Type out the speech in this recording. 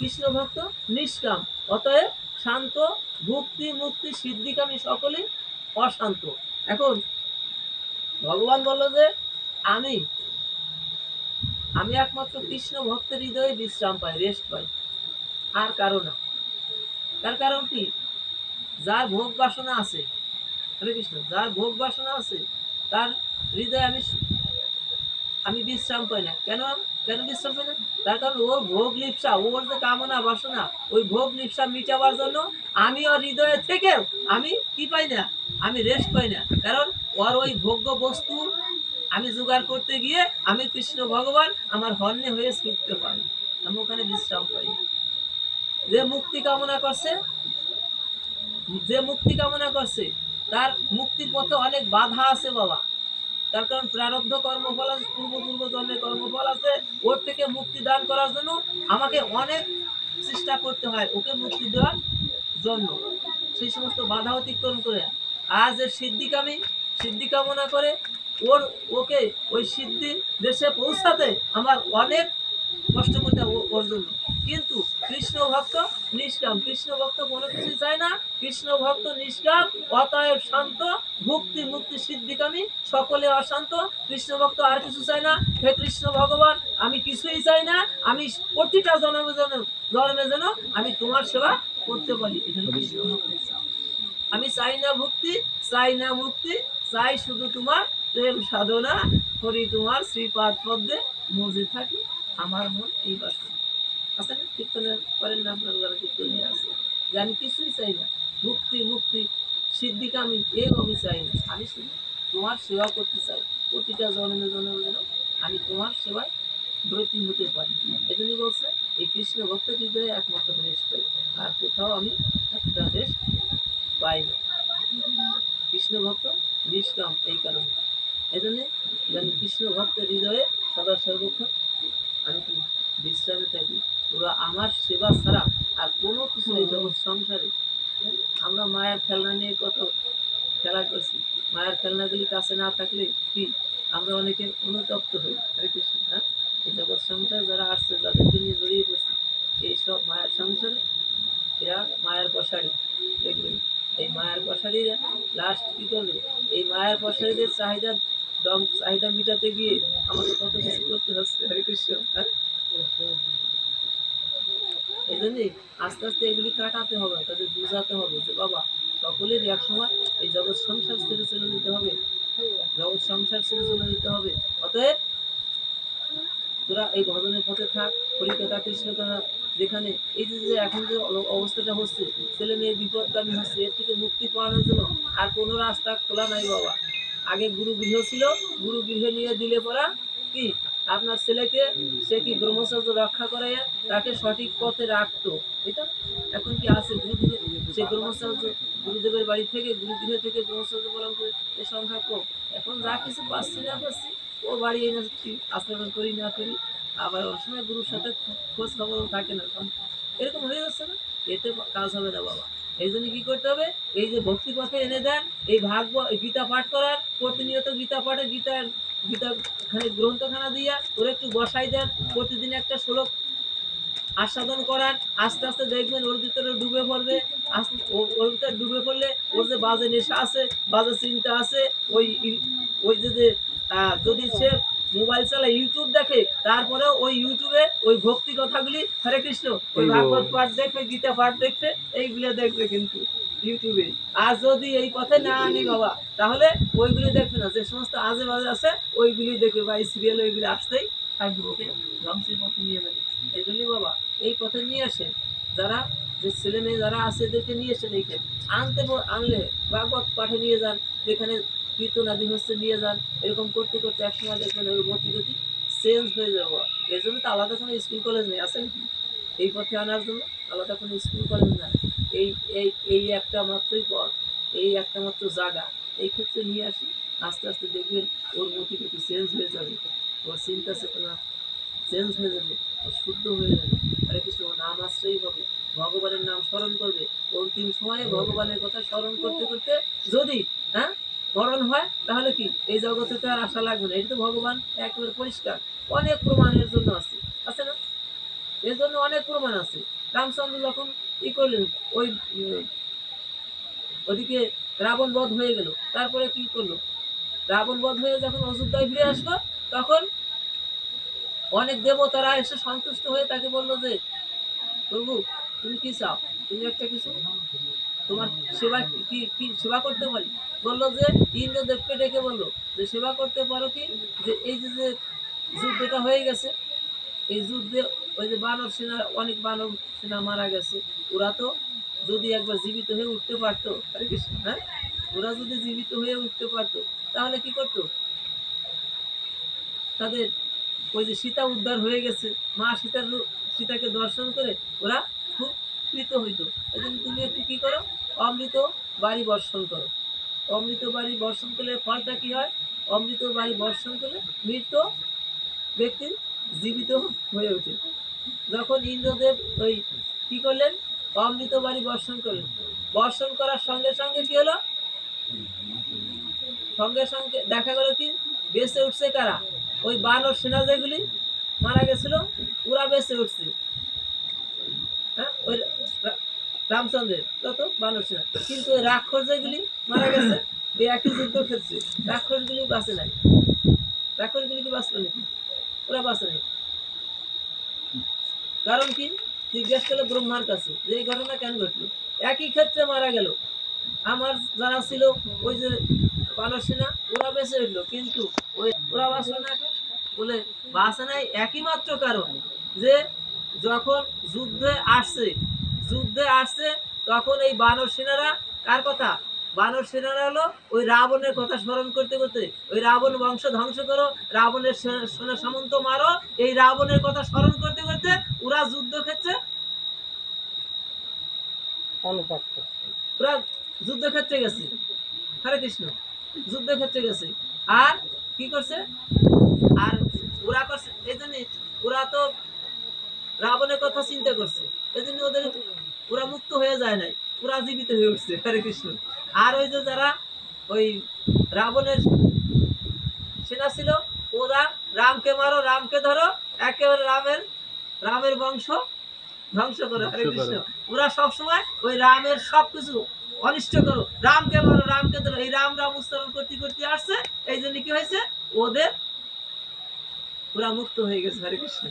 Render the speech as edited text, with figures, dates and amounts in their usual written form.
কৃষ্ণ ভক্ত নিষ্কাম, অতএব শান্ত, ভক্তি মুক্তি সিদ্ধিকামী সকলেই অশান্ত। এখন ভগবান বলল যে আমি আমি একমাত্র কৃষ্ণ ভক্তের হৃদয়ে বিশ্রাম পাই, রেস্ট পাই, আর কারো না। তার কারণ কি? যার ভোগ বাসনা আছে, হরে কৃষ্ণ, যার ভোগ বাসনা আছে তার হৃদয়ে আমি বিশ্রাম পাই না। কেন কেন বিশ্রাম পাই না? তার কারণ ওর ভোগ লিপ্সা, ওর যে কামনা বাসনা, ওই ভোগ লিপ্সা মিটাবার জন্য আমি ওর হৃদয়ে থেকে আমি কি পাই না, আমি রেস্ট পাই না। কারণ ওর ওই ভোগ্য বস্তু আমি জোগাড় করতে গিয়ে আমি কৃষ্ণ ভগবান আমার হন্যে হয়ে ছুটতে পারি, আমি ওখানে বিশ্রাম পাই। যে মুক্তি কামনা করছে, যে মুক্তি কামনা করছে তার মুক্তির পথে অনেক বাধা আছে বাবা। তার কারণ প্রারব্ধ কর্মফল আছে, পূর্ব পূর্ব জন্মের কর্মফল আছে। ওর থেকে মুক্তি দান করার জন্য আমাকে অনেক চেষ্টা করতে হয় ওকে মুক্তি দেওয়ার জন্য। সেই সমস্ত বাধা অতিক্রম করে আজ এর সিদ্ধিকামী, সিদ্ধি কামনা করে ওকে ওই সিদ্ধি দেশে পৌঁছাতে আমার অনেক কষ্ট করতে হবে ওর জন্য। কিন্তু কৃষ্ণ ভক্ত নিষ্কাম, কৃষ্ণ ভক্ত কোনো কিছু চায় না, কৃষ্ণ ভক্ত নিষ্কাম, অতএব শান্ত, ভক্তি মুক্তি সিদ্ধিকামী সকলে অশান্ত। কৃষ্ণ ভক্ত আর কিছু চায় না, হে কৃষ্ণ ভগবান আমি কিছুই চাই না, আমি প্রতিটা জন্মে জন্মে যেন আমি তোমার সেবা করতে পারি। আমি চাই না ভক্তি, চাই না মুক্তি, চাই শুধু তোমার প্রেম সাধনা করি, তোমার শ্রীপাদ পদ্মে মজে থাকি আমার মন এই বাসনা। আচ্ছা কীর্তন করেন না আপনার যারা কীর্তনে আছে, যে আমি কিছুই চাই না, মুক্তি মুক্তি সিদ্ধিকে আমি এও আমি চাই না, আমি শুধু তোমার সেবা করতে চাই। প্রতিটা জন্মে জন্মে যেন আমি তোমার সেবায় ব্রতী হতে পারি। এজন্যই বলছে এই কৃষ্ণ ভক্ত হৃদয়ে একমাত্র রেস্ট পাই, আর কোথাও আমি একটা রেস্ট পাই না। কৃষ্ণ ভক্ত নিষ্কাম এই কারণে। এজন্য আমি কৃষ্ণ ভক্তের হৃদয়ে সদা সর্বক্ষণ আমি বিশ্রামে থাকি। ওরা আমার সেবা ছাড়া আর কোনো কিছু এই জগৎ সংসারে। আমরা মায়ের খেলনা নিয়ে কত খেলা করছি, মায়ের খেলনাগুলি কাছে না থাকলে কি আমরা অনেকে অনুতপ্ত হই। হরে কৃষ্ণ। হ্যাঁ, এই জগৎ সংসার যারা আসছে, যাদেরকে নিয়ে জড়িয়ে পড়ছে এইসব মায়ের সংসারে, এরা মায়ের পশাড়ি। দেখবেন এই মায়ের পশাড়িরা লাস্ট কি করবে, এই মায়ের পশাড়িদের চাহিদা দম চাহিদা মিটাতে গিয়ে আমাকে কত কিছু করতে হচ্ছে। হরে কৃষ্ণ। হ্যাঁ, এই জন্যই আস্তে আস্তে এগুলি কাটাতে হবে, তাদের বোঝাতে হবে যে বাবা সকলের এক সময় এই জগৎ সংসার ছেড়ে চলে যেতে হবে, জগৎ সংসার ছেড়ে চলে যেতে হবে। অতএব তোরা এই ভজনের পথে থাক, হরিকথা কৃষ্ণ কথা। যেখানে এই যে যে এখন যে অবস্থাটা হচ্ছে, ছেলে মেয়ে বিপদগামী হচ্ছে, এর থেকে মুক্তি পাওয়ানোর জন্য আর কোনো রাস্তা খোলা নাই বাবা। আগে গুরু গৃহ ছিল, গুরু গৃহে নিয়ে দিলে পরা কি আপনার ছেলেকে সে কি ব্রহ্মচর্য রক্ষা করে তাকে সঠিক পথে রাখতো। এটা এখন কি আছে গুরুগৃহে সে ব্রহ্মচর্য, গুরুদেবের বাড়ি থেকে গুরুগৃহ থেকে ব্রহ্মচর্য পালন করে এ সংখ্যা কম। এখন যা কিছু পাচ্ছি না পাচ্ছি ও বাড়ি এনে আচরণ করি না করি, আবার অনেক সময় গুরুর সাথে খোঁজ খবরও থাকে না, এরকম হয়ে যাচ্ছে না। এতে কাজ হবে না বাবা। এই জন্য কি করতে হবে, এই যে ভক্তি পথে এনে দেন, এই গীতা পাঠ করার, প্রতিনিয়ত গীতা পাঠে গীতা খানে গ্রন্থখানা দিয়া ওর একটু বসাই দেন, প্রতিদিন একটা শ্লোক আস্বাদন করার। আস্তে আস্তে দেখবেন ওর ভিতরে ডুবে পড়বে। ওর ভিতরে ডুবে পড়লে ওর যে বাজে নেশা আছে, বাজে চিন্তা আছে, ওই ওই যে যদি সে মোবাইল চালায়, ইউটিউব দেখে, তারপরে ওই ইউটিউবে ওই ভক্তি কথাগুলি, হরে কৃষ্ণ, ওই ভাগবত পাঠ দেখবে, গীতা পাঠ দেখবে, এইগুলো দেখবে কিন্তু ইউটিউবে। আর যদি এই পথে না আনি বাবা, তাহলে ওইগুলি দেখবে না, যে সমস্ত আজে বাজে আছে ওইগুলি দেখবে, বা এই সিরিয়াল ওইগুলি আসতেই থাকবে, ওকে ধ্বংসের পথে নিয়ে যাবে। এই জন্যই বাবা এই পথে নিয়ে আসেন, যারা যে ছেলে মেয়ে যারা আছে এদেরকে নিয়ে এসেন এইখানে আনলে ভাগবত পাঠে নিয়ে যান, যেখানে কীর্তনাদি হচ্ছে নিয়ে যান। এরকম করতে করতে একসময় দেখবেন ওই গতি চেঞ্জ হয়ে যাবো। এর জন্য তো আলাদা কোনো স্কুল কলেজ নেই, আছে নাকি এই পথে আনার জন্য? আলাদা কোনো স্কুল কলেজ না, এই এই এই একটা মাত্রই পথ, এই একটা মাত্র জায়গা। এই ক্ষেত্রে নিয়ে আসি, আস্তে আস্তে দেখবেন ওর গতি চেঞ্জ হয়ে যাবে, ওর চিন্তা চেতনা চেঞ্জ হয়ে যাবে, শুদ্ধ হয়ে যাবে। হরে কৃষ্ণ নাম আশ্রয়ই হবে, ভগবানের নাম স্মরণ করবে। অন্তিম সময়ে ভগবানের কথা স্মরণ করতে করতে যদি হ্যাঁ মরণ হয়, তাহলে কি এই জগতে তো আর আশা লাগবে না। এটা তো ভগবান একেবারে পরিষ্কার, অনেক প্রমাণের জন্য আছে, আছে না? এর জন্য অনেক প্রমাণ আছে। রামচন্দ্র যখন ই করলেন, ওই ওদিকে রাবণ বধ হয়ে গেল, তারপরে কি করলো, রাবণ বধ হয়ে যখন অযোধ্যায় ফিরে আসলো, তখন অনেক দেবতারা এসে সন্তুষ্ট হয়ে তাকে বললো যে প্রভু তুমি কি চাও, তুমি একটা কিছু, তোমার সেবা কি কি সেবা করতে পারি। বললো যে ইন্দ্রদেবকে ডেকে বললো যে সেবা করতে পারো কি, যে এই যে যে যুদ্ধটা হয়ে গেছে, এই যুদ্ধে ওই যে বানর সেনা, অনেক বানর সেনা মারা গেছে, ওরা তো যদি একবার জীবিত হয়ে উঠতে পারতো, হরে কৃষ্ণ, হ্যাঁ, ওরা যদি জীবিত হয়ে উঠতে পারতো তাহলে কি করতো, তাদের ওই যে সীতা উদ্ধার হয়ে গেছে, মা সীতাকে দর্শন করে ওরা খুব কৃত হইতো। এই জন্য তুমি একটু কি করো, অমৃত বাড়ি বর্ষণ করো। অমৃত বাড়ি বর্ষণ করলে ফলটা কি হয়, অমৃত বাড়ি বর্ষণ করলে মৃত ব্যক্তি জীবিত হয়ে ওঠে। যখন ইন্দ্রদেব ওই কি করলেন, অমৃত বাড়ি বর্ষণ করলেন, বর্ষণ করার সঙ্গে সঙ্গে কি হলো, সঙ্গে সঙ্গে দেখা গেল কি বেঁচে উঠছে কারা, ওই বানর সেনা যেগুলি মারা গেছিল ওরা বেঁচে উঠছে। হ্যাঁ, ওই রামচন্দ্রের যত বানর সেনা, কিন্তু ওই রাক্ষস যেগুলি মারা গেছে এই একই যুদ্ধ ক্ষেত্রে, রাক্ষসগুলি বাঁচে নাই। রাক্ষসগুলি কি বাঁচলো নাকি, ওরা বাঁচে নাই। কারণ কি, জিজ্ঞেস করলো ব্রহ্মার কাছে যে এই ঘটনা কেন ঘটলো, একই ক্ষেত্রে মারা গেল, আমার যারা ছিল ওই যে বানর সেনা ওরা বেঁচে উঠলো, কিন্তু ওই ওরা বাঁচলো না কেন? বলে বাঁচে নাই একই মাত্র কারণ, যে যখন যুদ্ধে আসছে তখন এই বানর সেনারা কার কথা, বানর সেনারা হলো ওই রাবণের কথা স্মরণ করতে করতে, ওই রাবণ বংশ ধ্বংস করো, রাবণের সেনা সামন্ত মারো, এই রাবণের কথা স্মরণ করতে করতে ওরা যুদ্ধক্ষেত্রে ওরা যুদ্ধক্ষেত্রে গেছে, হরে কৃষ্ণ, যুদ্ধক্ষেত্রে গেছে। আর কি করছে, আর ওরা করছে এই জন্য, ওরা তো রাবণের কথা চিন্তা করছে, এই জন্য ওদের ওরা মুক্ত হয়ে যায় নাই, ওরা জীবিত হয়ে উঠছে, হরে কৃষ্ণ। আর ওই যে যারা ওই রাবণের সেনা ছিল, ওরা রামকে মারো রামকে ধরো, একেবারে রামের বংশ ধ্বংস করো, হরে কৃষ্ণ। ওরা সবসময় ওই রামের সবকিছু অনিষ্ট করো, রামকে মারো রামকে ধরো, এই রাম রাম উচ্চারণ করতে করতে আসছে, এই জন্য কি হয়েছে, ওরা মুক্ত হয়ে গেছে, হরে কৃষ্ণ।